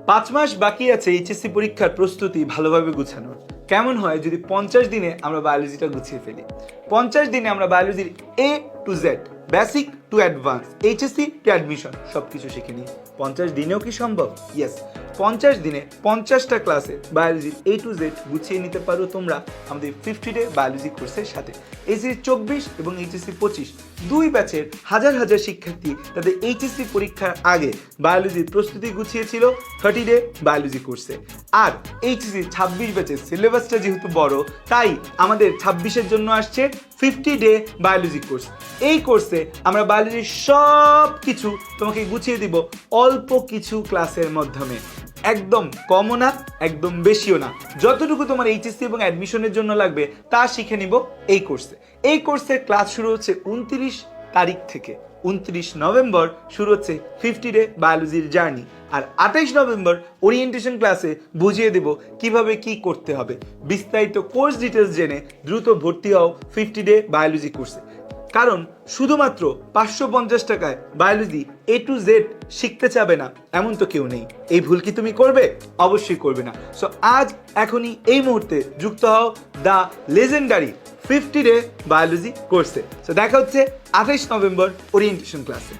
5 মাস বাকি আছে এইচএসসি পরীক্ষার প্রস্তুতি ভালোভাবে গুছানোর। কেমন হয় যদি 50 দিনে আমরা বায়োলজিটা গুছিয়ে ফেলি? 50 দিনে আমরা বায়োলজির A to Z, basic to advance, HSC two admission সবকিছু শিখে নিই। 50 দিনেও কি সম্ভব? ইয়েস, 50 দিনে 50টা ক্লাসে বায়োলজির A to Z গুছিয়ে নিতে পারো তোমরা আমাদের 50 ডে বায়োলজি কোর্সের সাথে। এইচএসসি 24 এবং এইচএসসি 25 দুই ব্যাচের হাজার হাজার শিক্ষার্থী তাদের এইচএসসি পরীক্ষার আগে বায়োলজির প্রস্তুতি গুছিয়েছিল 30 ডে বায়োলজি কোর্সে। আর এইচএসসি 26 ব্যাচের সিলেবাসটা যেহেতু বড়, তাই আমাদের 26-এর জন্য আসছে 50 ডে বায়োলজি কোর্স। এই কোর্সে আমরা বায়োলজির সব কিছু তোমাকে গুছিয়ে দিব অল্প কিছু ক্লাসের মাধ্যমে। একদম কমও না, একদম বেশিও না, যতটুকু তোমার এইচএসসি এবং অ্যাডমিশনের জন্য লাগবে তা শিখে নিব এই কোর্সে। এই কোর্সের ক্লাস শুরু হচ্ছে 29 তারিখ থেকে। 29 নভেম্বর শুরু হচ্ছে 50 ডে বায়োলজির জার্নি, আর 28 নভেম্বর ওরিয়েন্টেশন ক্লাসে বুঝিয়ে দেব কিভাবে কি করতে হবে। বিস্তারিত কোর্স ডিটেলস জেনে দ্রুত ভর্তি হও 50 ডে বায়োলজি কোর্সে। কারণ শুধুমাত্র 550 টাকায় বায়োলজি A to Z শিখতে চাবে না এমন তো কেউ নেই। এই ভুল কি তুমি করবে? অবশ্যই করবে না। সো আজ এখনই এই মুহূর্তে যুক্ত হও দ্য লেজেন্ডারি 50 ডে বায়োলজি কোর্সে। সো দেখা হচ্ছে 28 নভেম্বর ওরিয়েন্টেশন ক্লাসে।